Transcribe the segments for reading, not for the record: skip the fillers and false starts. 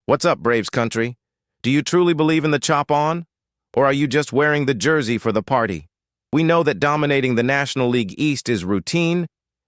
What's up, Braves country? Do you truly believe in the chop on? Or are you just wearing the jersey for the party? We know that dominating the National League East is routine.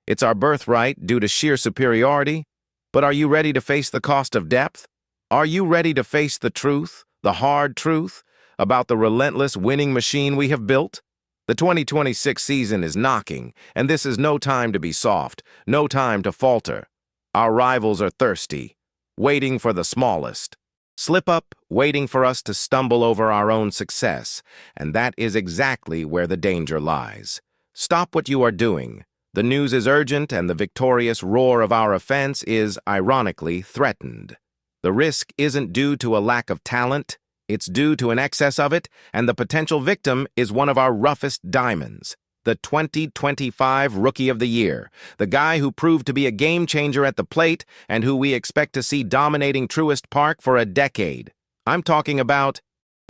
It's our birthright due to sheer superiority. But are you ready to face the cost of depth? Are you ready to face the truth, the hard truth, about the relentless winning machine we have built? The 2026 season is knocking, and this is no time to be soft, no time to falter. Our rivals are thirsty, waiting for the smallest slip-up, waiting for us to stumble over our own success, and that is exactly where the danger lies. Stop what you are doing. The news is urgent, and the victorious roar of our offense is, ironically, threatened. The risk isn't due to a lack of talent, it's due to an excess of it, and the potential victim is one of our roughest diamonds. The 2025 Rookie of the Year, the guy who proved to be a game-changer at the plate and who we expect to see dominating Truist Park for a decade. I'm talking about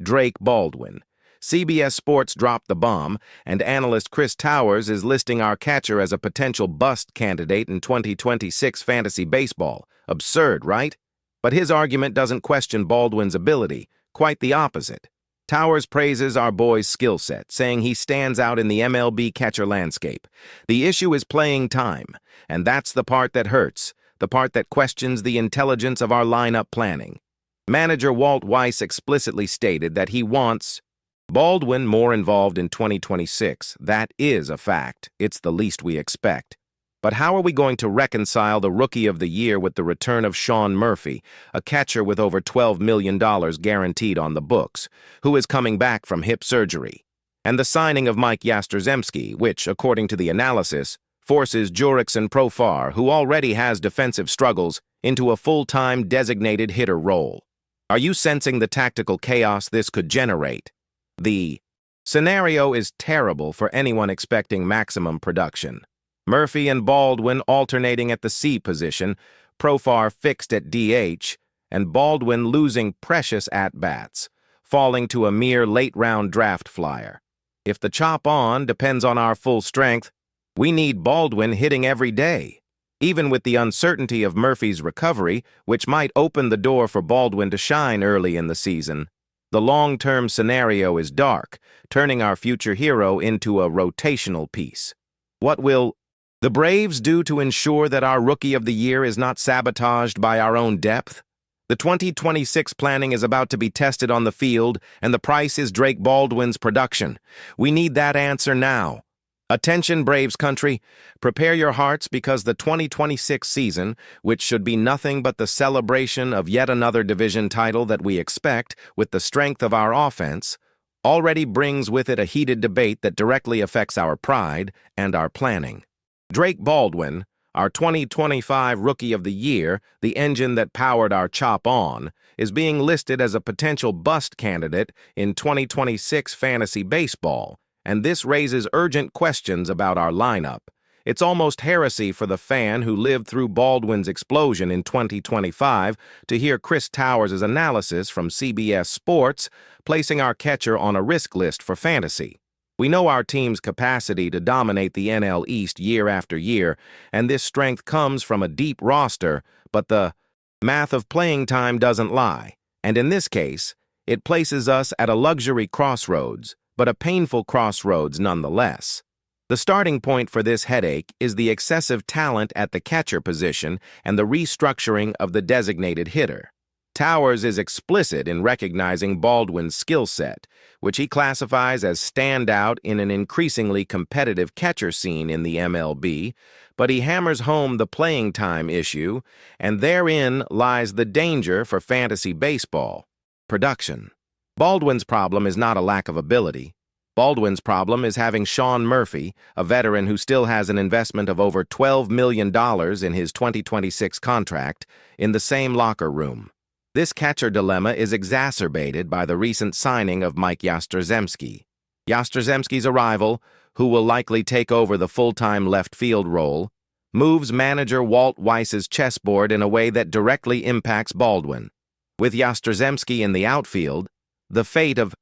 Drake Baldwin. CBS Sports dropped the bomb, and analyst Chris Towers is listing our catcher as a potential bust candidate in 2026 fantasy baseball. Absurd, right? But his argument doesn't question Baldwin's ability, quite the opposite. Towers praises our boy's skill set, saying he stands out in the MLB catcher landscape. The issue is playing time, and that's the part that hurts, the part that questions the intelligence of our lineup planning. Manager Walt Weiss explicitly stated that he wants Baldwin more involved in 2026. That is a fact. It's the least we expect. But how are we going to reconcile the Rookie of the Year with the return of Sean Murphy, a catcher with over $12 million guaranteed on the books, who is coming back from hip surgery, and the signing of Mike Yastrzemski, which, according to the analysis, forces Jurickson Profar, who already has defensive struggles, into a full-time designated hitter role? Are you sensing the tactical chaos this could generate? The scenario is terrible for anyone expecting maximum production. Murphy and Baldwin alternating at the C position, Profar fixed at DH, and Baldwin losing precious at-bats, falling to a mere late-round draft flyer. If the chop on depends on our full strength, we need Baldwin hitting every day, even with the uncertainty of Murphy's recovery, which might open the door for Baldwin to shine early in the season. The long-term scenario is dark, turning our future hero into a rotational piece. What will the Braves do to ensure that our Rookie of the Year is not sabotaged by our own depth? The 2026 planning is about to be tested on the field, and the price is Drake Baldwin's production. We need that answer now. Attention, Braves country. Prepare your hearts because the 2026 season, which should be nothing but the celebration of yet another division title that we expect with the strength of our offense, already brings with it a heated debate that directly affects our pride and our planning. Drake Baldwin, our 2025 Rookie of the Year, the engine that powered our chop on, is being listed as a potential bust candidate in 2026 fantasy baseball, and this raises urgent questions about our lineup. It's almost heresy for the fan who lived through Baldwin's explosion in 2025 to hear Chris Towers' analysis from CBS Sports, placing our catcher on a risk list for fantasy. We know our team's capacity to dominate the NL East year after year, and this strength comes from a deep roster, but the math of playing time doesn't lie. And in this case, it places us at a luxury crossroads, but a painful crossroads nonetheless. The starting point for this headache is the excessive talent at the catcher position and the restructuring of the designated hitter. Towers is explicit in recognizing Baldwin's skill set, which he classifies as standout in an increasingly competitive catcher scene in the MLB, but he hammers home the playing time issue, and therein lies the danger for fantasy baseball: production. Baldwin's problem is not a lack of ability. Baldwin's problem is having Sean Murphy, a veteran who still has an investment of over $12 million in his 2026 contract, in the same locker room. This catcher dilemma is exacerbated by the recent signing of Mike Yastrzemski. Yastrzemski's arrival, who will likely take over the full-time left field role, moves manager Walt Weiss's chessboard in a way that directly impacts Baldwin. With Yastrzemski in the outfield, the fate of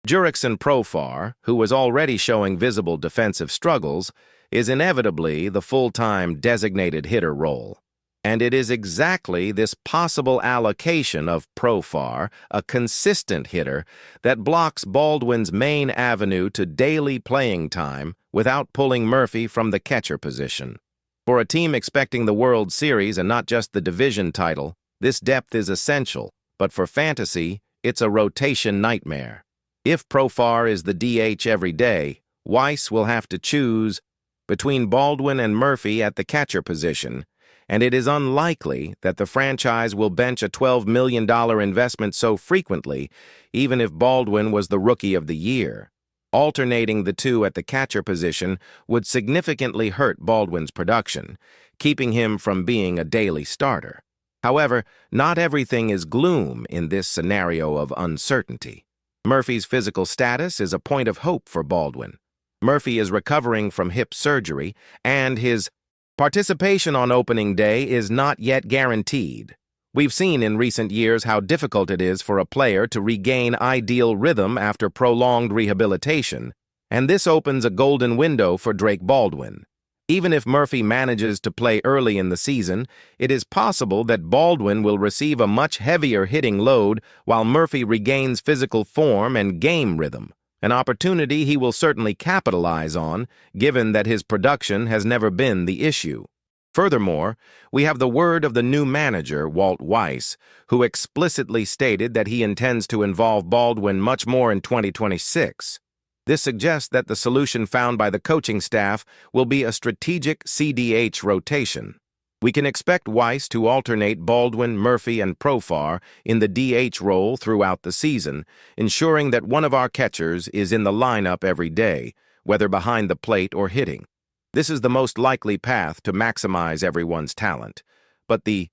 Jurickson Profar, who was already showing visible defensive struggles, is inevitably the full-time designated hitter role. And it is exactly this possible allocation of Profar, a consistent hitter, that blocks Baldwin's main avenue to daily playing time without pulling Murphy from the catcher position. For a team expecting the World Series and not just the division title, this depth is essential, but for fantasy, it's a rotation nightmare. If Profar is the DH every day, Weiss will have to choose between Baldwin and Murphy at the catcher position, and it is unlikely that the franchise will bench a $12 million investment so frequently, even if Baldwin was the Rookie of the Year. Alternating the two at the catcher position would significantly hurt Baldwin's production, keeping him from being a daily starter. However, not everything is gloom in this scenario of uncertainty. Murphy's physical status is a point of hope for Baldwin. Murphy is recovering from hip surgery, and his participation on opening day is not yet guaranteed. We've seen in recent years how difficult it is for a player to regain ideal rhythm after prolonged rehabilitation, and this opens a golden window for Drake Baldwin. Even if Murphy manages to play early in the season, it is possible that Baldwin will receive a much heavier hitting load while Murphy regains physical form and game rhythm, an opportunity he will certainly capitalize on, given that his production has never been the issue. Furthermore, we have the word of the new manager, Walt Weiss, who explicitly stated that he intends to involve Baldwin much more in 2026. This suggests that the solution found by the coaching staff will be a strategic CDH rotation. We can expect Weiss to alternate Baldwin, Murphy, and Profar in the DH role throughout the season, ensuring that one of our catchers is in the lineup every day, whether behind the plate or hitting. This is the most likely path to maximize everyone's talent. But the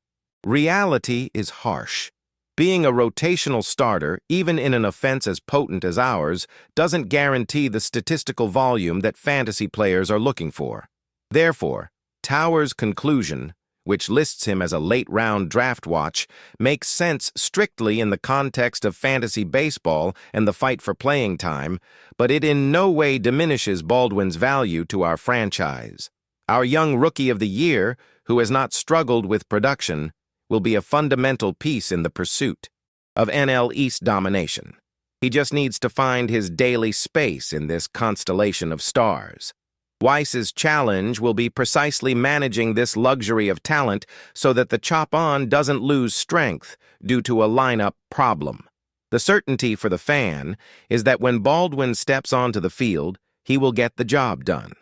reality is harsh. Being a rotational starter, even in an offense as potent as ours, doesn't guarantee the statistical volume that fantasy players are looking for. Therefore, Towers' conclusion, which lists him as a late-round draft watch, makes sense strictly in the context of fantasy baseball and the fight for playing time, but it in no way diminishes Baldwin's value to our franchise. Our young Rookie of the Year, who has not struggled with production, will be a fundamental piece in the pursuit of NL East domination. He just needs to find his daily space in this constellation of stars. Weiss's challenge will be precisely managing this luxury of talent so that the chop-on doesn't lose strength due to a lineup problem. The certainty for the fan is that when Baldwin steps onto the field, he will get the job done.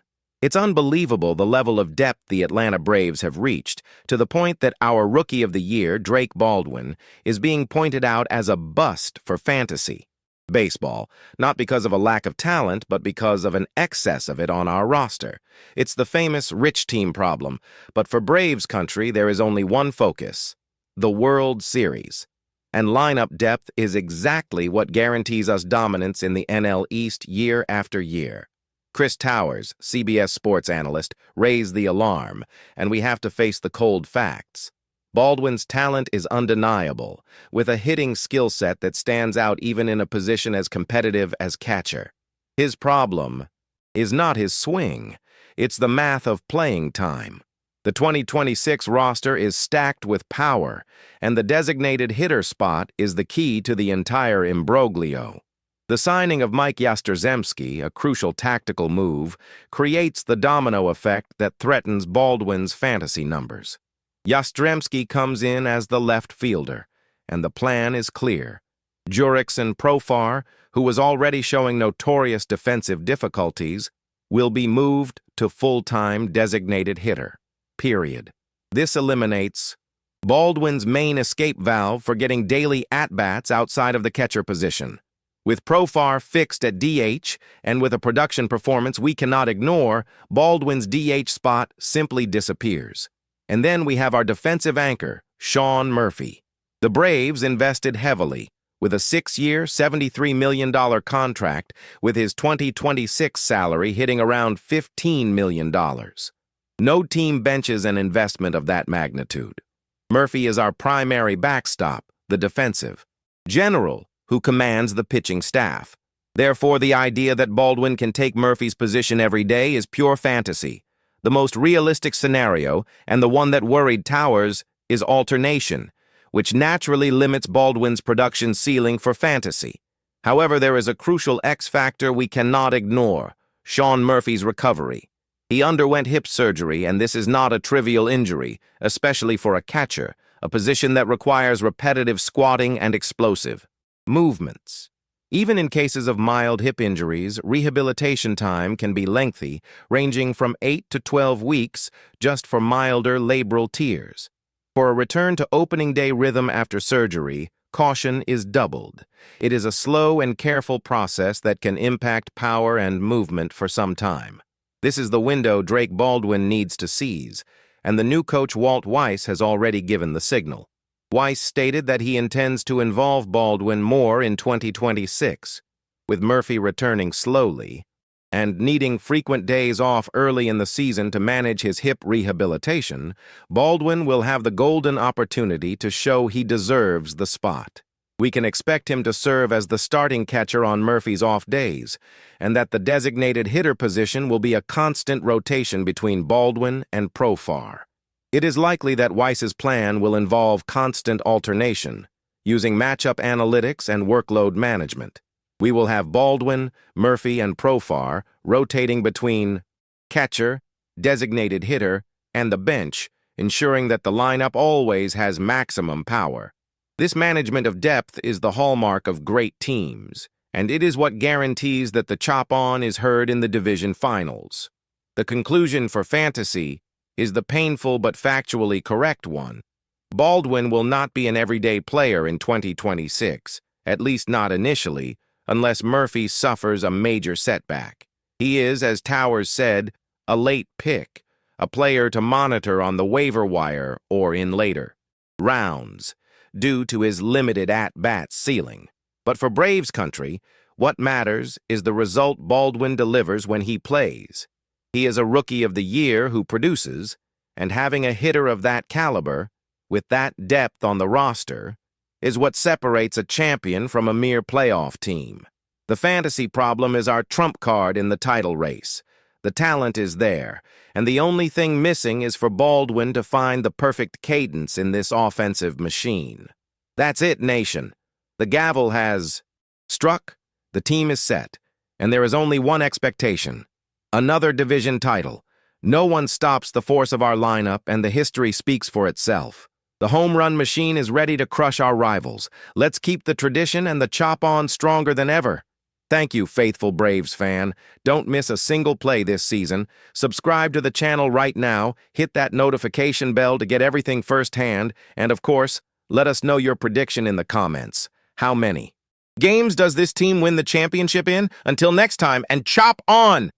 It's unbelievable the level of depth the Atlanta Braves have reached, to the point that our Rookie of the Year, Drake Baldwin, is being pointed out as a bust for fantasy baseball, not because of a lack of talent, but because of an excess of it on our roster. It's the famous rich team problem, but for Braves country, there is only one focus: the World Series. And lineup depth is exactly what guarantees us dominance in the NL East year after year. Chris Towers, CBS sports analyst, raised the alarm, and we have to face the cold facts. Baldwin's talent is undeniable, with a hitting skill set that stands out even in a position as competitive as catcher. His problem is not his swing, it's the math of playing time. The 2026 roster is stacked with power, and the designated hitter spot is the key to the entire imbroglio. The signing of Mike Yastrzemski, a crucial tactical move, creates the domino effect that threatens Baldwin's fantasy numbers. Yastrzemski comes in as the left fielder, and the plan is clear. Jurickson Profar, who was already showing notorious defensive difficulties, will be moved to full-time designated hitter. Period. This eliminates Baldwin's main escape valve for getting daily at-bats outside of the catcher position. With Profar fixed at DH, and with a production performance we cannot ignore, Baldwin's DH spot simply disappears. And then we have our defensive anchor, Sean Murphy. The Braves invested heavily, with a 6-year, $73 million contract, with his 2026 salary hitting around $15 million. No team benches an investment of that magnitude. Murphy is our primary backstop, the defensive general, who commands the pitching staff. Therefore, the idea that Baldwin can take Murphy's position every day is pure fantasy. The most realistic scenario, and the one that worried Towers, is alternation, which naturally limits Baldwin's production ceiling for fantasy. However, there is a crucial X factor we cannot ignore: Sean Murphy's recovery. He underwent hip surgery, and this is not a trivial injury, especially for a catcher, a position that requires repetitive squatting and explosive movements. Even in cases of mild hip injuries, rehabilitation time can be lengthy, ranging from 8 to 12 weeks just for milder labral tears. For a return to opening day rhythm after surgery, caution is doubled. It is a slow and careful process that can impact power and movement for some time. This is the window Drake Baldwin needs to seize, and the new coach Walt Weiss has already given the signal. Weiss stated that he intends to involve Baldwin more in 2026, with Murphy returning slowly and needing frequent days off early in the season to manage his hip rehabilitation. Baldwin will have the golden opportunity to show he deserves the spot. We can expect him to serve as the starting catcher on Murphy's off days, and that the designated hitter position will be a constant rotation between Baldwin and Profar. It is likely that Weiss's plan will involve constant alternation, using matchup analytics and workload management. We will have Baldwin, Murphy, and Profar rotating between catcher, designated hitter, and the bench, ensuring that the lineup always has maximum power. This management of depth is the hallmark of great teams, and it is what guarantees that the chop-on is heard in the division finals. The conclusion for fantasy is the painful but factually correct one. Baldwin will not be an everyday player in 2026, at least not initially, unless Murphy suffers a major setback. He is, as Towers said, a late pick, a player to monitor on the waiver wire or in later rounds, due to his limited at-bat ceiling. But for Braves country, what matters is the result Baldwin delivers when he plays. He is a Rookie of the Year who produces, and having a hitter of that caliber, with that depth on the roster, is what separates a champion from a mere playoff team. The fantasy problem is our trump card in the title race. The talent is there, and the only thing missing is for Baldwin to find the perfect cadence in this offensive machine. That's it, nation. The gavel has struck, the team is set, and there is only one expectation: another division title. No one stops the force of our lineup, and the history speaks for itself. The home run machine is ready to crush our rivals. Let's keep the tradition and the chop-on stronger than ever. Thank you, faithful Braves fan. Don't miss a single play this season. Subscribe to the channel right now, hit that notification bell to get everything firsthand, and of course, let us know your prediction in the comments. How many games does this team win the championship in? Until next time, and chop on!